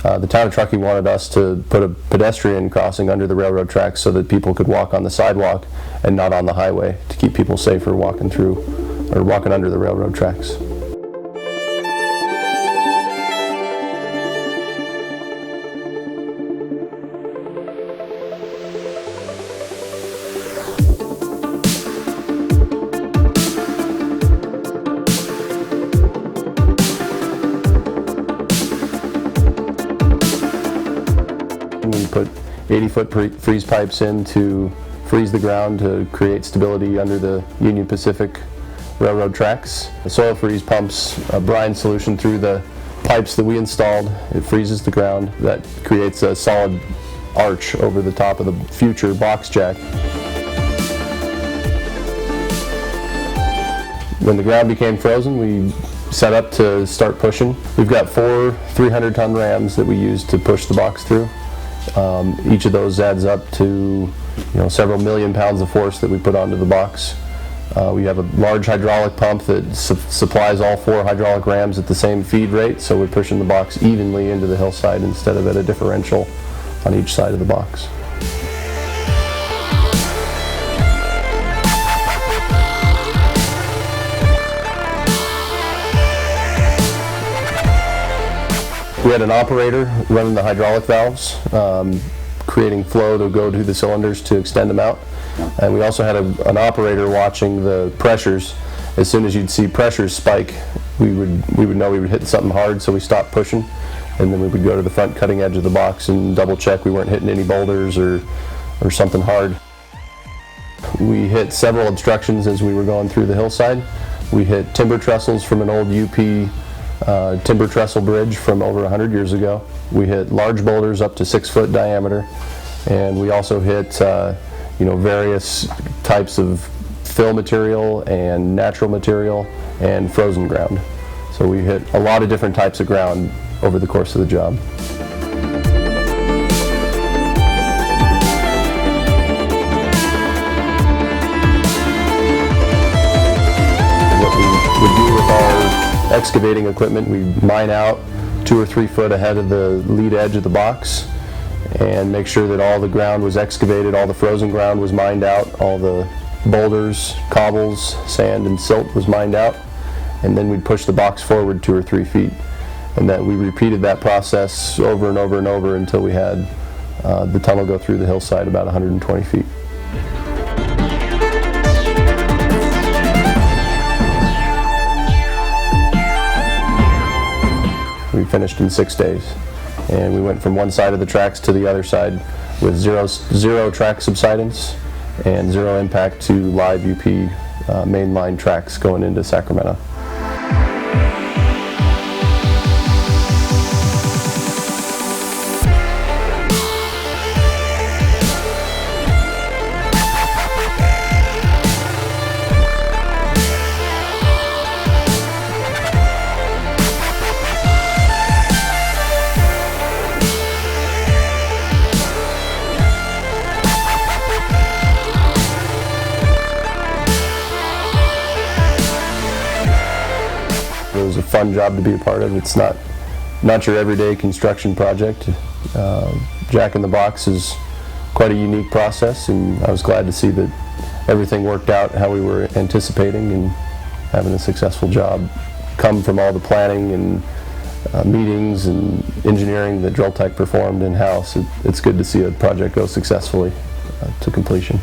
The town of Truckee wanted us to put a pedestrian crossing under the railroad tracks so that people could walk on the sidewalk and not on the highway, to keep people safer walking through or walking under the railroad tracks. We put 80-foot freeze pipes in to freeze the ground to create stability under the Union Pacific Railroad tracks. The soil freeze pumps a brine solution through the pipes that we installed. It freezes the ground. That creates a solid arch over the top of the future box jack. When the ground became frozen, we set up to start pushing. We've got 4 300-ton rams that we use to push the box through. Each of those adds up to several million pounds of force that we put onto the box. We have a large hydraulic pump that supplies all 4 hydraulic rams at the same feed rate, so we're pushing the box evenly into the hillside instead of at a differential on each side of the box. We had an operator running the hydraulic valves, creating flow to go to the cylinders to extend them out. And we also had an operator watching the pressures. As soon as you'd see pressures spike, we would know we would hit something hard, so we stopped pushing. And then we would go to the front cutting edge of the box and double check we weren't hitting any boulders or something hard. We hit several obstructions as we were going through the hillside. We hit timber trestles from an old UP timber trestle bridge from over 100 years ago. We hit large boulders up to 6-foot diameter, and we also hit various types of fill material and natural material and frozen ground. So we hit a lot of different types of ground over the course of the job. What we would do with our excavating equipment, we mine out 2 or 3 foot ahead of the lead edge of the box and make sure that all the ground was excavated, all the frozen ground was mined out, all the boulders, cobbles, sand, and silt was mined out, and then we'd push the box forward 2 or 3 feet. And that we repeated that process over and over and over until we had the tunnel go through the hillside about 120 feet. We finished in 6 days, and we went from one side of the tracks to the other side with zero track subsidence and 0 impact to live UP mainline tracks going into Sacramento. It was a fun job to be a part of. It's not your everyday construction project. Jacking the box is quite a unique process, and I was glad to see that everything worked out how we were anticipating, and having a successful job come from all the planning and meetings and engineering that Drill Tech performed in-house. It's good to see a project go successfully to completion.